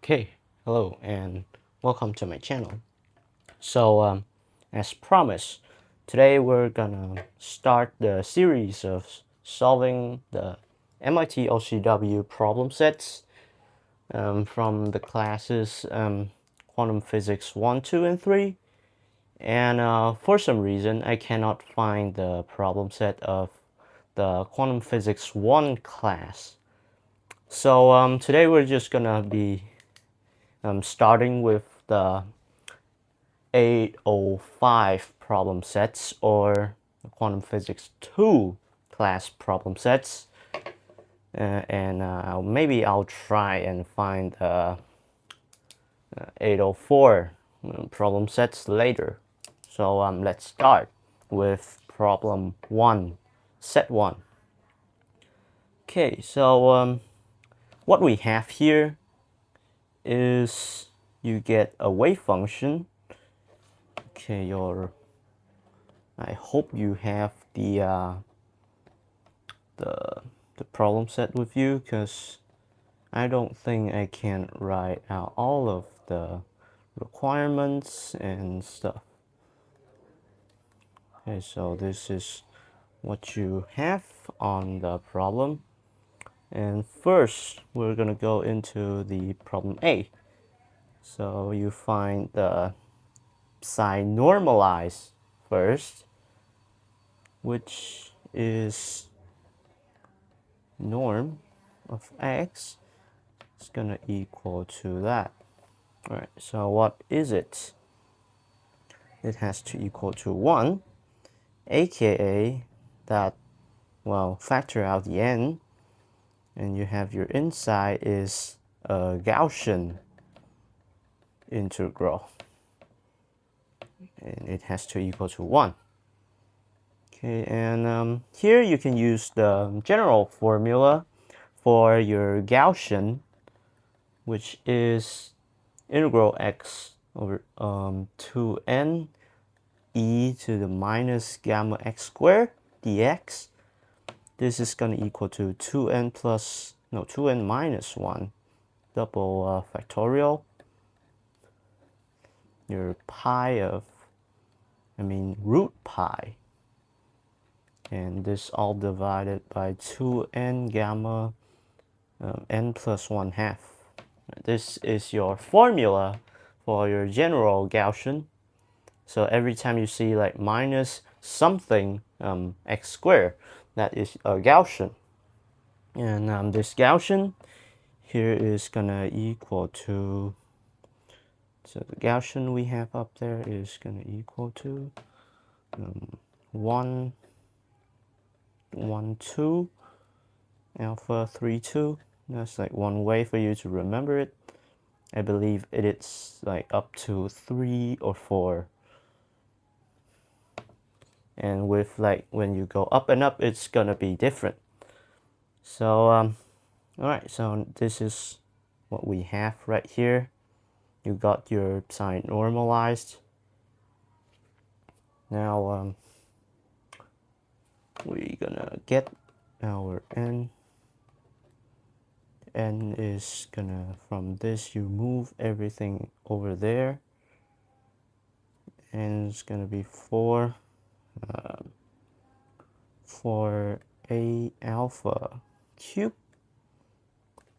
Okay, hello and welcome to my channel. So, as promised, today we're gonna start the series of solving the MIT OCW problem sets from the classes Quantum Physics 1, 2, and 3. And for some reason, I cannot find the problem set of the Quantum Physics 1 class. So today we're just gonna be starting with the 805 problem sets or Quantum Physics 2 class problem sets. And maybe I'll try and find 804 problem sets later. So let's start with problem 1, set 1. Okay, so what we have here is you get a wave function. Okay, I hope you have the problem set with you, because I don't think I can write out all of the requirements and stuff. Okay, so this is what you have on the problem. And first, we're gonna go into the problem A. So you find the psi normalized first, which is norm of x is gonna equal to that. All right, so what is it? It has to equal to 1, aka that, well, factor out the n, and you have your inside is a Gaussian integral, and it has to equal to 1. Okay, and here you can use the general formula for your Gaussian, which is integral x over 2n e to the minus gamma x squared dx. This is going to equal to 2n minus 1 double factorial, your root pi, and this all divided by 2n gamma n plus 1 half. This is your formula for your general Gaussian. So every time you see like minus something x squared, that is a Gaussian. And this Gaussian here is gonna equal to, so the Gaussian we have up there is gonna equal to 1, 1, 2, alpha 3, 2. That's like one way for you to remember it. I believe it's like up to 3 or 4. And with like when you go up and up, it's gonna be different. So all right, so this is what we have right here. You got your psi normalized. Now we're gonna get our n. N is gonna, from this you move everything over there, and it's gonna be 4 for a alpha cube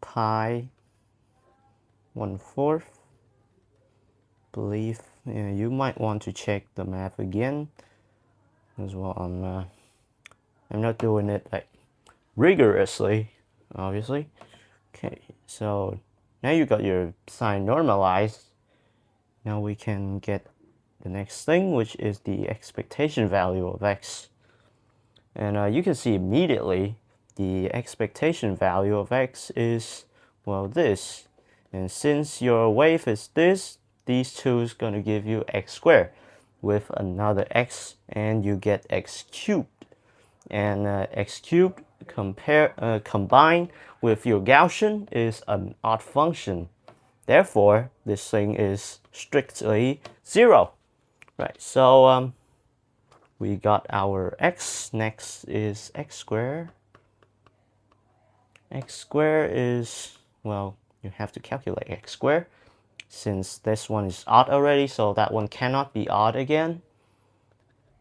pi 1/4. Believe you might want to check the math again as well. I'm not doing it like rigorously, obviously. Okay, so now you got your psi normalized. Now we can get the next thing, which is the expectation value of x. And you can see immediately the expectation value of x is, well, this. And since your wave is this, these two is going to give you x squared with another x, and you get x cubed. And x cubed combined with your Gaussian is an odd function. Therefore, this thing is strictly 0. Right, so we got our x. Next is x squared. X squared is, well, you have to calculate x squared. Since this one is odd already, so that one cannot be odd again.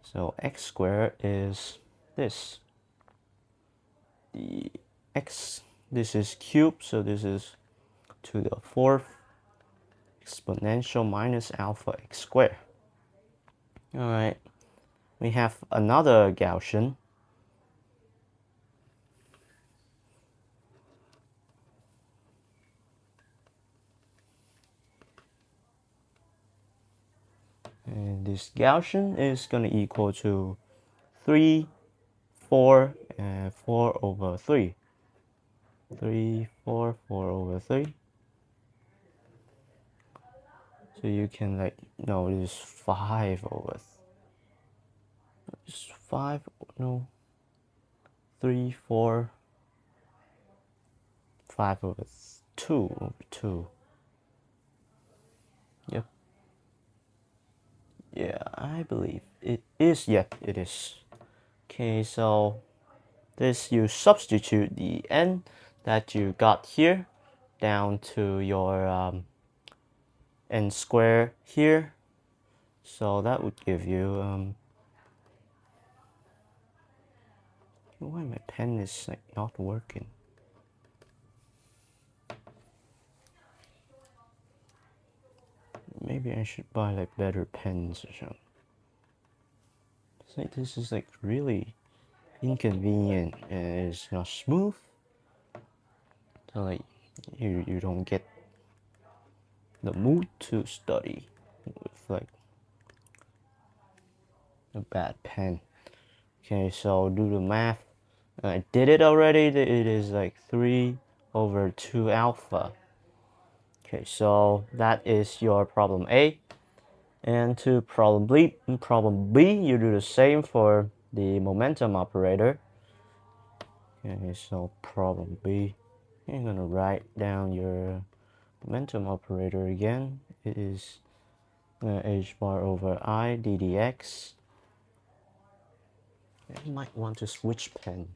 So x squared is this. The x, this is cubed, so this is to the fourth exponential minus alpha x squared. All right, we have another Gaussian. And this Gaussian is going to equal to 3, 4, and 4 over 3. 3, 4, 4 over 3. So you can like, no, it is 5 over, it's 5, no, 3, 4, 5 over 2 over 2. Yep. Yeah, I believe it is. Yep, it is. Okay, so this, you substitute the n that you got here down to your n square here. So that would give you why my pen is like not working. Maybe I should buy like better pens or something. It's like this is like really inconvenient and it's not smooth. So like you don't get the mood to study with like a bad pen. Okay, so do the math. I did it already. It is like 3 over 2 alpha. Okay, so that is your problem A. And to problem B, you do the same for the momentum operator. Okay, so problem B, you're gonna write down your momentum operator again. It is h bar over I ddx. You might want to switch pen.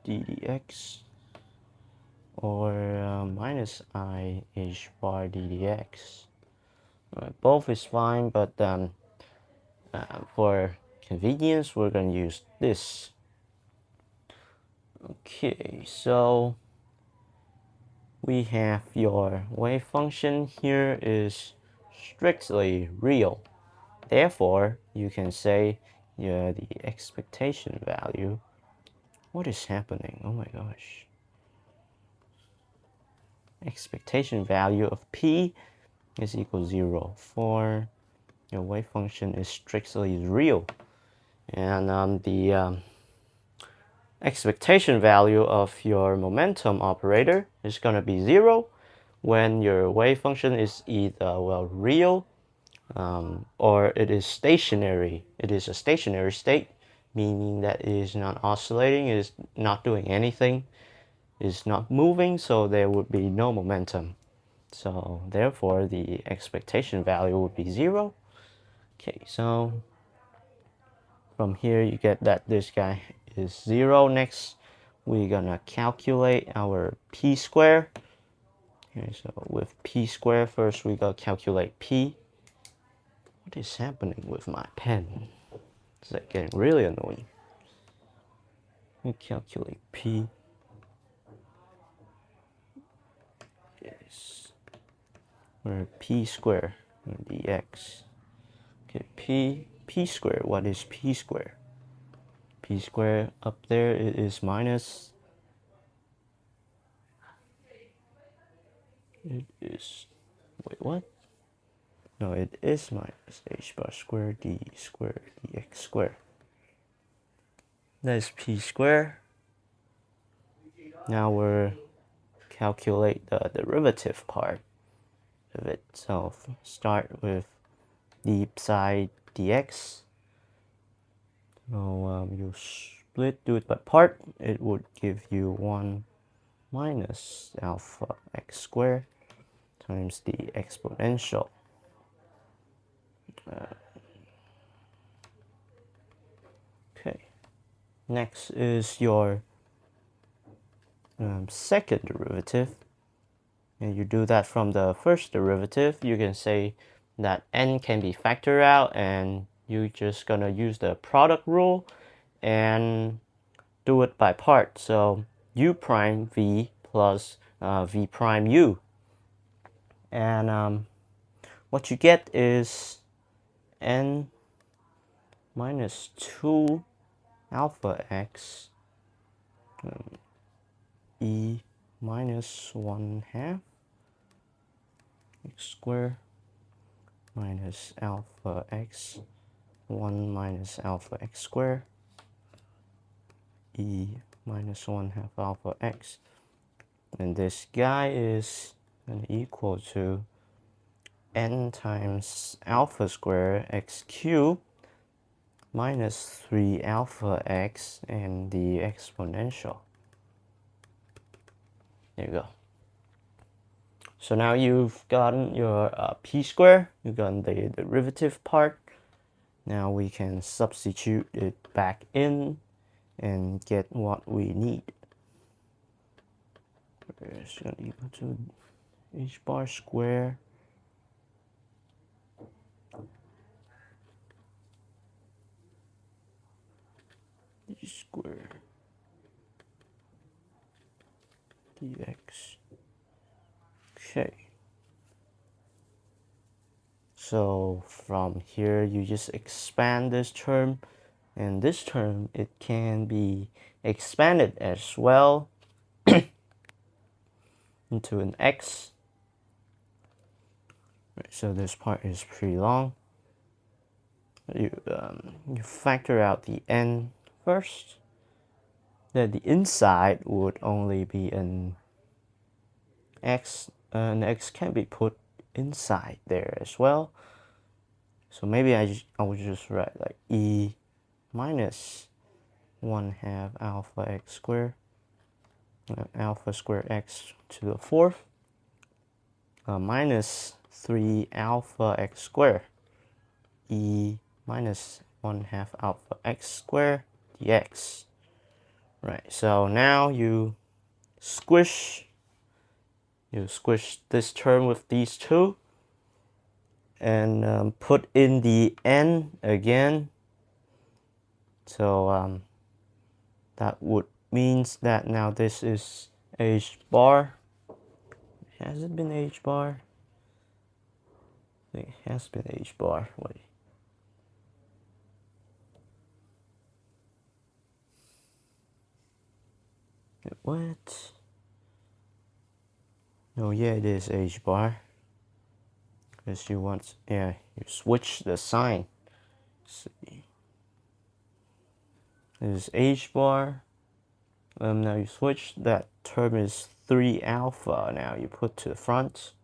ddx or minus I h bar ddx. Both is fine, but for convenience, we're going to use this. Okay, so we have your wave function here is strictly real. Therefore, you can say the expectation value. What is happening? Oh my gosh. Expectation value of p is equal to 0 for your wave function is strictly real. And the expectation value of your momentum operator is going to be 0 when your wave function is either, well, real or it is stationary. It is a stationary state, meaning that it is not oscillating, it is not doing anything, it is not moving, so there would be no momentum. So therefore, the expectation value would be 0. Okay, so from here you get that this guy is 0. Next, we're gonna calculate our p square. Okay, so with p square, first we gotta calculate p. What is happening with my pen? It's like getting really annoying. We calculate p. Yes. Or p square or dx. Okay, p square. What is p square? P square up there it is minus. It is. Wait, what? No, it is minus h bar square d square dx square. That is p square. Now we're calculate the derivative part of it. So start with d psi dx. So you split, do it by part. It would give you 1 minus alpha x squared times the exponential. Okay. Next is your second derivative. And you do that from the first derivative. You can say that n can be factored out, and you're just gonna use the product rule and do it by part. So u prime v plus v prime u. And what you get is n minus 2 alpha x e minus 1/2 x squared minus alpha x 1 minus alpha x squared e minus 1/2 alpha x. And this guy is going to equal to n times alpha squared x cubed minus 3 alpha x and the exponential. There you go. So now you've gotten your p squared, you've gotten the derivative part. Now we can substitute it back in and get what we need. It's going to equal to h bar square d squared dx. Okay. So from here you just expand this term, and this term it can be expanded as well into an x. Right, so this part is pretty long. You factor out the n first. Then the inside would only be an x. An x can be put inside there as well. So maybe I would just write like e minus 1/2 alpha x squared, alpha squared x to the fourth, minus 3 alpha x squared, e minus 1/2 alpha x squared dx. Right, so now you squish this term with these two, and put in the n again. So that would means that now this is h bar. Has it been h bar? I think it has been h bar. Wait. What? No, yeah, it is h bar. Because you want, yeah, you switch the sign. Let's see. This is h bar. Now you switch, that term is 3 alpha. Now you put to the front.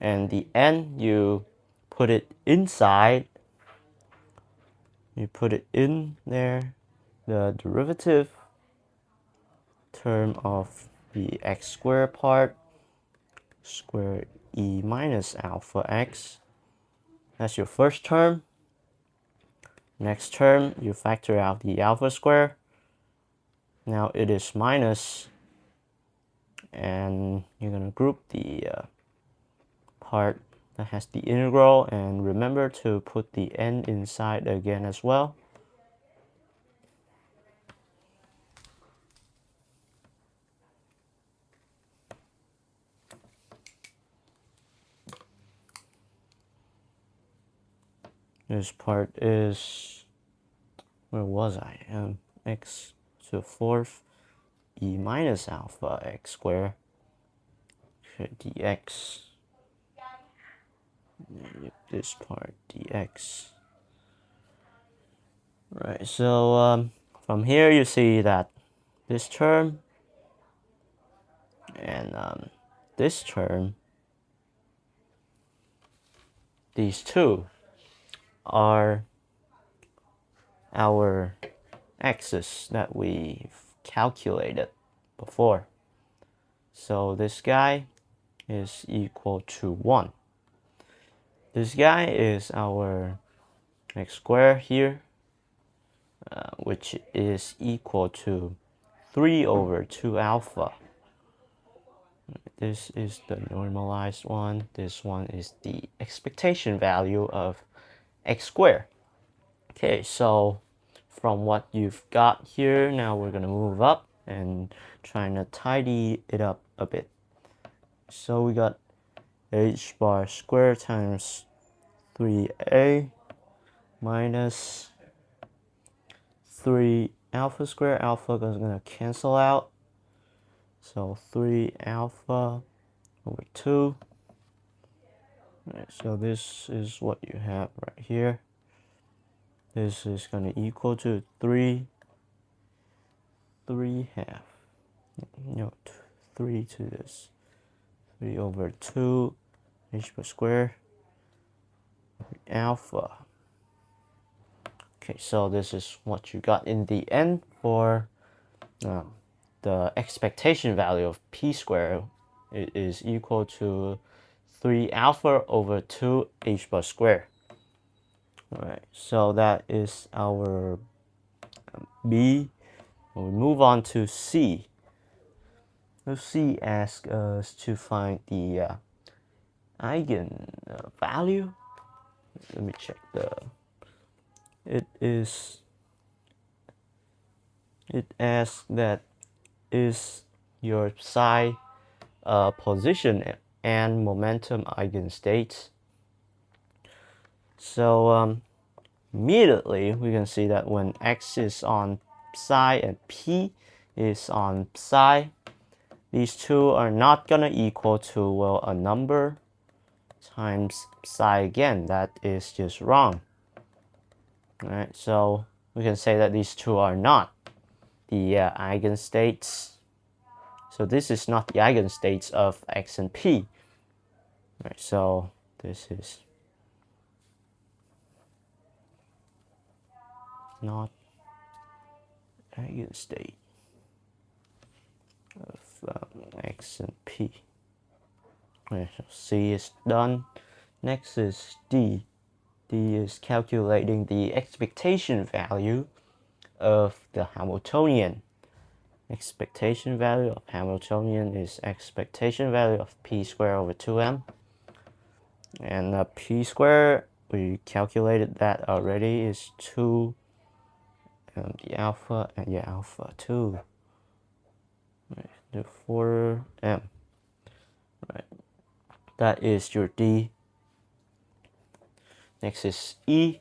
And the n, you put it inside. You put it in there. The derivative term of the x squared part, square e minus alpha x. That's your first term. Next term, you factor out the alpha square. Now it is minus, and you're going to group the part that has the integral, and remember to put the n inside again as well. This part is, where was I? X to the fourth e minus alpha x squared dx. This part dx. Right, so from here you see that this term and this term, these two are our x's that we've calculated before. So this guy is equal to 1. This guy is our x squared here. which is equal to 3 over 2 alpha. This is the normalized one. This one is the expectation value of x squared. Okay, so from what you've got here, now we're gonna move up and trying to tidy it up a bit. So we got h bar squared times 3a minus 3 alpha squared. Alpha is gonna cancel out. So 3 alpha over 2. Right, so this is what you have right here. This is going to equal to 3 half. No, 3 to this. 3 over 2 h per square alpha. Okay, so this is what you got in the end for the expectation value of p squared. It is equal to 3 alpha over 2 h bar squared. Alright, so that is our B. We move on to C. So C asks us to find the eigen value. Let me check it asks that is your psi position and momentum eigenstates. So immediately we can see that when x is on psi and p is on psi, these two are not gonna equal to, well, a number times psi again. That is just wrong. Alright, so we can say that these two are not the eigenstates. So this is not the eigenstates of x and p. Right, so this is not eigenstate of x and p. Okay, so C is done. Next is D. D is calculating the expectation value of the Hamiltonian. Expectation value of Hamiltonian is expectation value of p squared over 2m. And p squared, we calculated that already, is 2 the alpha, and alpha 2. Right, the 4m. Right, that is your D. Next is E.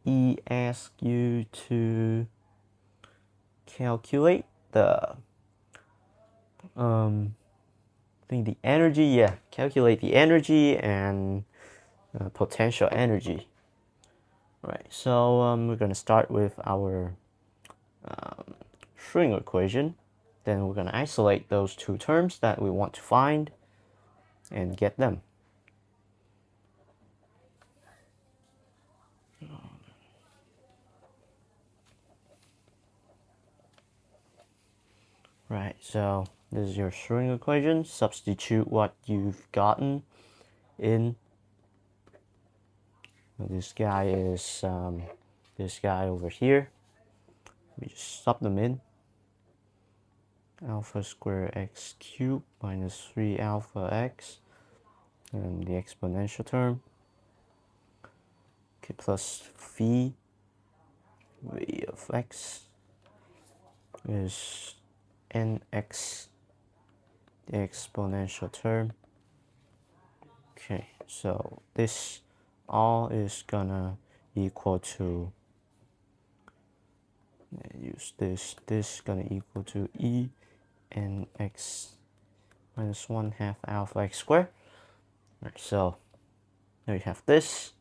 E asks you to calculate the the energy. Calculate the energy and potential energy. Right, so we're gonna start with our Schrödinger equation. Then we're gonna isolate those two terms that we want to find and get them. Right, so this is your Schrödinger equation. Substitute what you've gotten in. This guy is this guy over here. We just sub them in. Alpha squared x cubed minus 3 alpha x, and the exponential term. Okay, plus v of x is nx, the exponential term. Okay, so this all is gonna equal to, use this is gonna equal to e nx minus 1/2 alpha x squared. Right, so now you have this.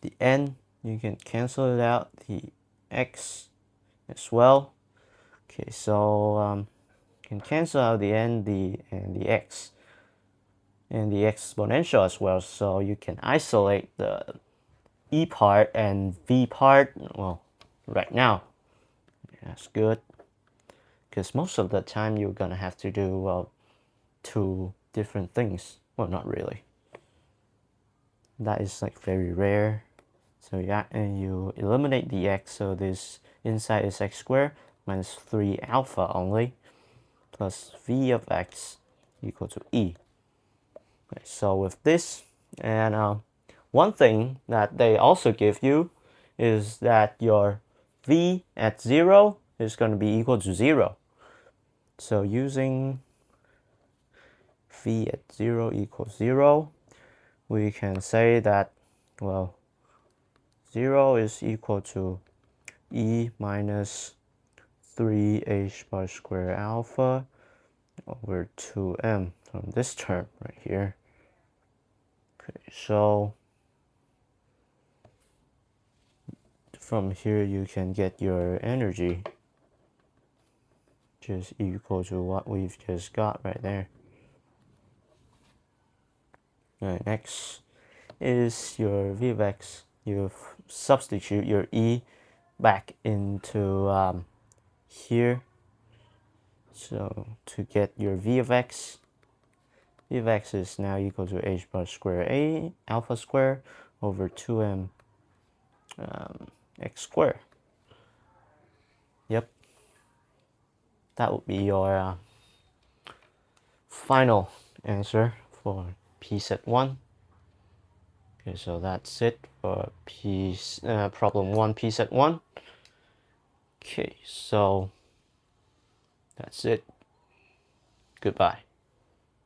The n, you can cancel it out, the x as well. Okay, so you can cancel out the n, and the x, and the exponential as well. So you can isolate the e part and v part. Well, right now, that's good, because most of the time you're gonna have to do two different things. Well, not really. That is like very rare. So yeah, and you eliminate the x, so this inside is x squared minus 3 alpha only, plus v of x equal to e. Okay, so with this, and one thing that they also give you is that your v at 0 is going to be equal to 0. So using v at 0 equals 0, we can say that, well, 0 is equal to e minus 3h bar square alpha over 2m from this term right here. Okay, so from here you can get your energy, which is equal to what we've just got right there. Alright, next is your v of x. You substitute your e back into here. So to get your v of x is now equal to h bar square a alpha square over 2m x squared. Yep, that would be your final answer for PSET 1. Okay, so that's it for problem 1 PSET 1. Okay, so that's it. Goodbye.